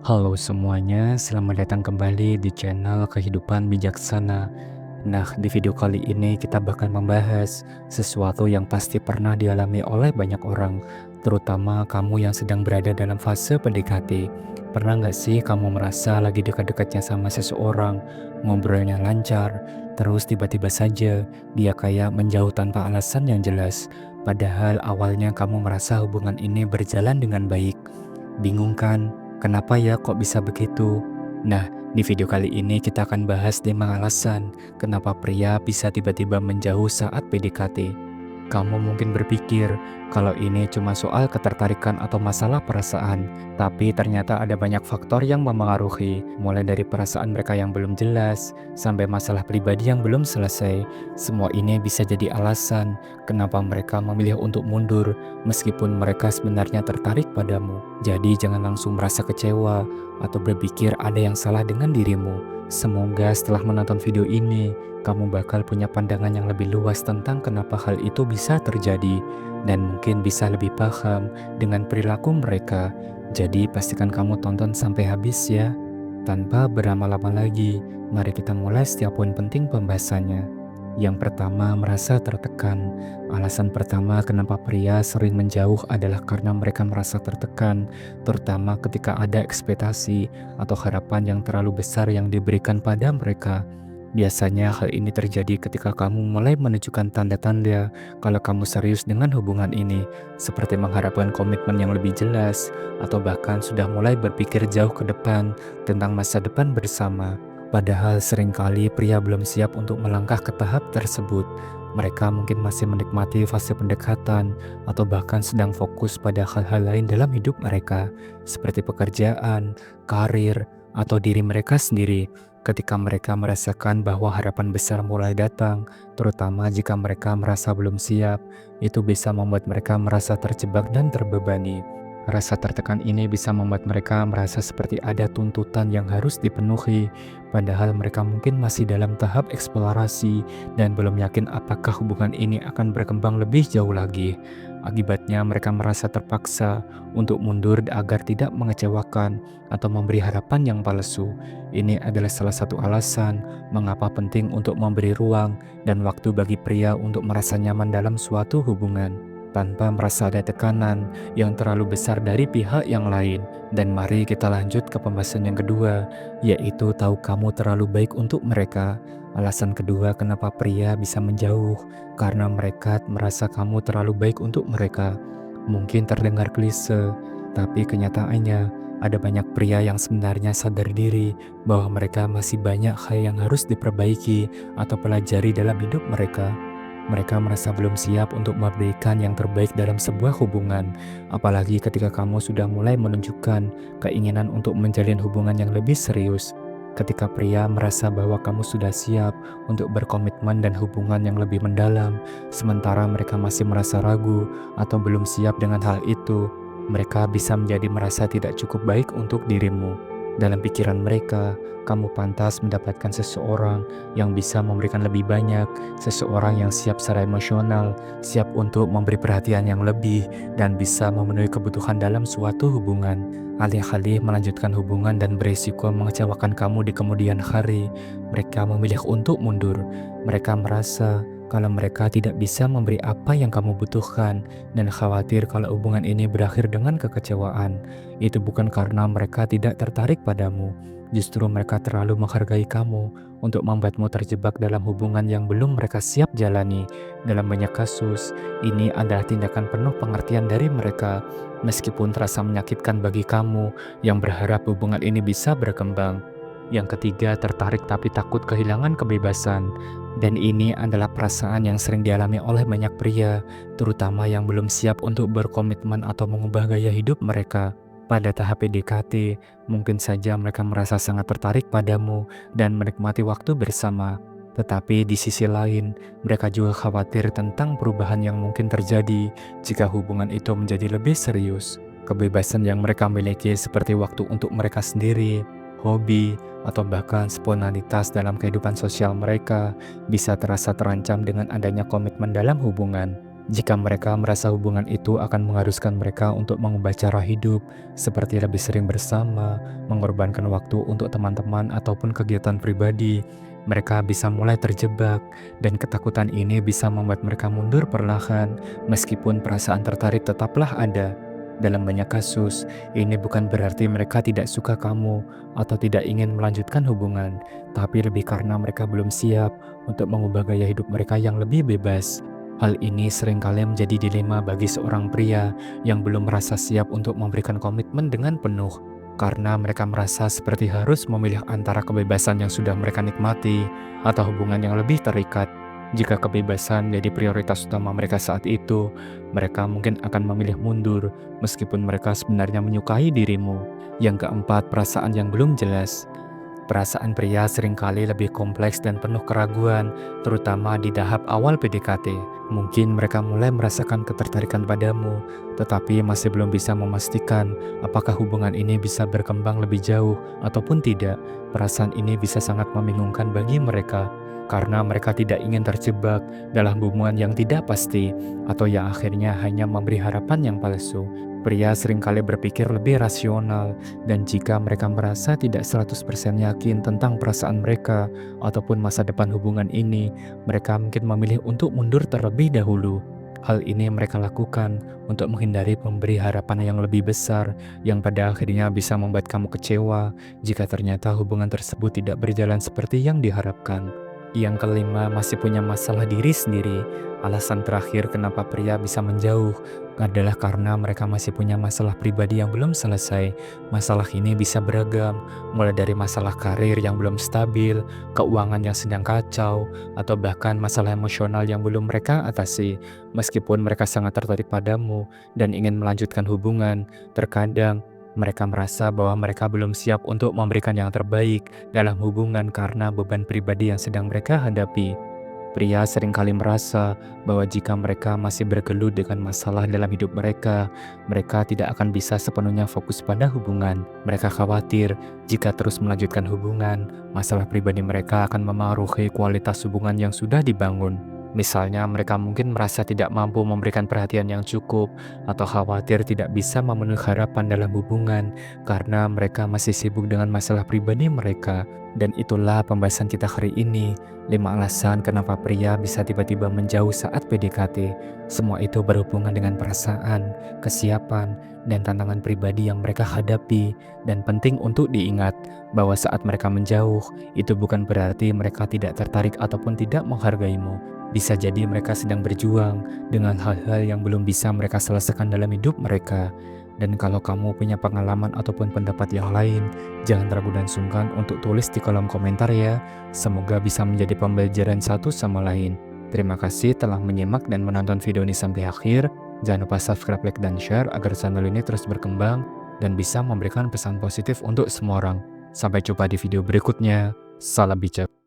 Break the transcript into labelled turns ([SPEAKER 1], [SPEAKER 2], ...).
[SPEAKER 1] Halo semuanya, selamat datang kembali di channel Kehidupan Bijaksana. Nah, di video kali ini kita bakal membahas sesuatu yang pasti pernah dialami oleh banyak orang, terutama kamu yang sedang berada dalam fase PDKT. Pernah nggak sih kamu merasa lagi dekat-dekatnya sama seseorang, ngobrolnya lancar, terus tiba-tiba saja dia kayak menjauh tanpa alasan yang jelas, padahal awalnya kamu merasa hubungan ini berjalan dengan baik. Bingung kan? Kenapa ya kok bisa begitu? Nah, di video kali ini kita akan bahas 5 alasan kenapa pria bisa tiba-tiba menjauh saat PDKT. Kamu mungkin berpikir kalau ini cuma soal ketertarikan atau masalah perasaan, tapi ternyata ada banyak faktor yang memengaruhi, mulai dari perasaan mereka yang belum jelas sampai masalah pribadi yang belum selesai. Semua ini bisa jadi alasan kenapa mereka memilih untuk mundur meskipun mereka sebenarnya tertarik padamu. Jadi jangan langsung merasa kecewa atau berpikir ada yang salah dengan dirimu. Semoga setelah menonton video ini, kamu bakal punya pandangan yang lebih luas tentang kenapa hal itu bisa terjadi dan mungkin bisa lebih paham dengan perilaku mereka. Jadi pastikan kamu tonton sampai habis ya. Tanpa berlama-lama lagi, mari kita mulai setiap poin penting pembahasannya. Yang pertama, merasa tertekan. Alasan pertama kenapa pria sering menjauh adalah karena mereka merasa tertekan, terutama ketika ada ekspektasi atau harapan yang terlalu besar yang diberikan pada mereka. Biasanya hal ini terjadi ketika kamu mulai menunjukkan tanda-tanda kalau kamu serius dengan hubungan ini, seperti mengharapkan komitmen yang lebih jelas, atau bahkan sudah mulai berpikir jauh ke depan tentang masa depan bersama. Padahal seringkali pria belum siap untuk melangkah ke tahap tersebut. Mereka mungkin masih menikmati fase pendekatan atau bahkan sedang fokus pada hal-hal lain dalam hidup mereka, seperti pekerjaan, karir, atau diri mereka sendiri. Ketika mereka merasakan bahwa harapan besar mulai datang, terutama jika mereka merasa belum siap, itu bisa membuat mereka merasa terjebak dan terbebani. Rasa tertekan ini bisa membuat mereka merasa seperti ada tuntutan yang harus dipenuhi, padahal mereka mungkin masih dalam tahap eksplorasi dan belum yakin apakah hubungan ini akan berkembang lebih jauh lagi. Akibatnya, mereka merasa terpaksa untuk mundur agar tidak mengecewakan atau memberi harapan yang palsu. Ini adalah salah satu alasan mengapa penting untuk memberi ruang dan waktu bagi pria untuk merasa nyaman dalam suatu hubungan, tanpa merasa ada tekanan yang terlalu besar dari pihak yang lain. Dan mari kita lanjut ke pembahasan yang kedua, yaitu tahu kamu terlalu baik untuk mereka. Alasan kedua kenapa pria bisa menjauh, karena mereka merasa kamu terlalu baik untuk mereka. Mungkin terdengar klise, tapi kenyataannya ada banyak pria yang sebenarnya sadar diri bahwa mereka masih banyak hal yang harus diperbaiki atau pelajari dalam hidup mereka. Mereka merasa belum siap untuk memberikan yang terbaik dalam sebuah hubungan, apalagi ketika kamu sudah mulai menunjukkan keinginan untuk menjalin hubungan yang lebih serius. Ketika pria merasa bahwa kamu sudah siap untuk berkomitmen dan hubungan yang lebih mendalam, sementara mereka masih merasa ragu atau belum siap dengan hal itu, mereka bisa menjadi merasa tidak cukup baik untuk dirimu. Dalam pikiran mereka, kamu pantas mendapatkan seseorang yang bisa memberikan lebih banyak, seseorang yang siap secara emosional, siap untuk memberi perhatian yang lebih, dan bisa memenuhi kebutuhan dalam suatu hubungan. Alih-alih melanjutkan hubungan dan berisiko mengecewakan kamu di kemudian hari, mereka memilih untuk mundur. Mereka merasa kalau mereka tidak bisa memberi apa yang kamu butuhkan dan khawatir kalau hubungan ini berakhir dengan kekecewaan. Itu bukan karena mereka tidak tertarik padamu, justru mereka terlalu menghargai kamu untuk membuatmu terjebak dalam hubungan yang belum mereka siap jalani. Dalam banyak kasus, ini adalah tindakan penuh pengertian dari mereka, meskipun terasa menyakitkan bagi kamu yang berharap hubungan ini bisa berkembang. Yang ketiga, tertarik tapi takut kehilangan kebebasan. Dan ini adalah perasaan yang sering dialami oleh banyak pria, terutama yang belum siap untuk berkomitmen atau mengubah gaya hidup mereka. Pada tahap PDKT, mungkin saja mereka merasa sangat tertarik padamu dan menikmati waktu bersama. Tetapi di sisi lain, mereka juga khawatir tentang perubahan yang mungkin terjadi jika hubungan itu menjadi lebih serius. Kebebasan yang mereka miliki seperti waktu untuk mereka sendiri, hobi, atau bahkan spontanitas dalam kehidupan sosial mereka bisa terasa terancam dengan adanya komitmen dalam hubungan. Jika mereka merasa hubungan itu akan mengharuskan mereka untuk mengubah cara hidup, seperti lebih sering bersama, mengorbankan waktu untuk teman-teman ataupun kegiatan pribadi, mereka bisa mulai terjebak, dan ketakutan ini bisa membuat mereka mundur perlahan, meskipun perasaan tertarik tetaplah ada. Dalam banyak kasus, ini bukan berarti mereka tidak suka kamu atau tidak ingin melanjutkan hubungan, tapi lebih karena mereka belum siap untuk mengubah gaya hidup mereka yang lebih bebas. Hal ini seringkali menjadi dilema bagi seorang pria yang belum merasa siap untuk memberikan komitmen dengan penuh, karena mereka merasa seperti harus memilih antara kebebasan yang sudah mereka nikmati atau hubungan yang lebih terikat. Jika kebebasan menjadi prioritas utama mereka saat itu, mereka mungkin akan memilih mundur meskipun mereka sebenarnya menyukai dirimu. Yang keempat, perasaan yang belum jelas. Perasaan pria seringkali lebih kompleks dan penuh keraguan, terutama di tahap awal PDKT. Mungkin mereka mulai merasakan ketertarikan padamu, tetapi masih belum bisa memastikan apakah hubungan ini bisa berkembang lebih jauh ataupun tidak. Perasaan ini bisa sangat membingungkan bagi mereka, karena mereka tidak ingin terjebak dalam hubungan yang tidak pasti atau yang akhirnya hanya memberi harapan yang palsu. Pria seringkali berpikir lebih rasional, dan jika mereka merasa tidak 100% yakin tentang perasaan mereka ataupun masa depan hubungan ini, mereka mungkin memilih untuk mundur terlebih dahulu. Hal ini mereka lakukan untuk menghindari memberi harapan yang lebih besar yang pada akhirnya bisa membuat kamu kecewa jika ternyata hubungan tersebut tidak berjalan seperti yang diharapkan. Yang kelima, masih punya masalah diri sendiri. Alasan terakhir kenapa pria bisa menjauh adalah karena mereka masih punya masalah pribadi yang belum selesai. Masalah ini bisa beragam, mulai dari masalah karir yang belum stabil, keuangan yang sedang kacau, atau bahkan masalah emosional yang belum mereka atasi. Meskipun mereka sangat tertarik padamu dan ingin melanjutkan hubungan, terkadang mereka merasa bahwa mereka belum siap untuk memberikan yang terbaik dalam hubungan karena beban pribadi yang sedang mereka hadapi. Pria seringkali merasa bahwa jika mereka masih bergelut dengan masalah dalam hidup mereka, mereka tidak akan bisa sepenuhnya fokus pada hubungan. Mereka khawatir jika terus melanjutkan hubungan, masalah pribadi mereka akan memengaruhi kualitas hubungan yang sudah dibangun. Misalnya, mereka mungkin merasa tidak mampu memberikan perhatian yang cukup atau khawatir tidak bisa memenuhi harapan dalam hubungan karena mereka masih sibuk dengan masalah pribadi mereka. Dan itulah pembahasan kita hari ini, 5 alasan kenapa pria bisa tiba-tiba menjauh saat PDKT. Semua itu berhubungan dengan perasaan, kesiapan, dan tantangan pribadi yang mereka hadapi. Dan penting untuk diingat bahwa saat mereka menjauh, itu bukan berarti mereka tidak tertarik ataupun tidak menghargaimu. Bisa jadi mereka sedang berjuang dengan hal-hal yang belum bisa mereka selesaikan dalam hidup mereka. Dan kalau kamu punya pengalaman ataupun pendapat yang lain, jangan ragu dan sungkan untuk tulis di kolom komentar ya. Semoga bisa menjadi pembelajaran satu sama lain. Terima kasih telah menyimak dan menonton video ini sampai akhir. Jangan lupa subscribe, like, dan share agar channel ini terus berkembang dan bisa memberikan pesan positif untuk semua orang. Sampai jumpa di video berikutnya. Salam bijak.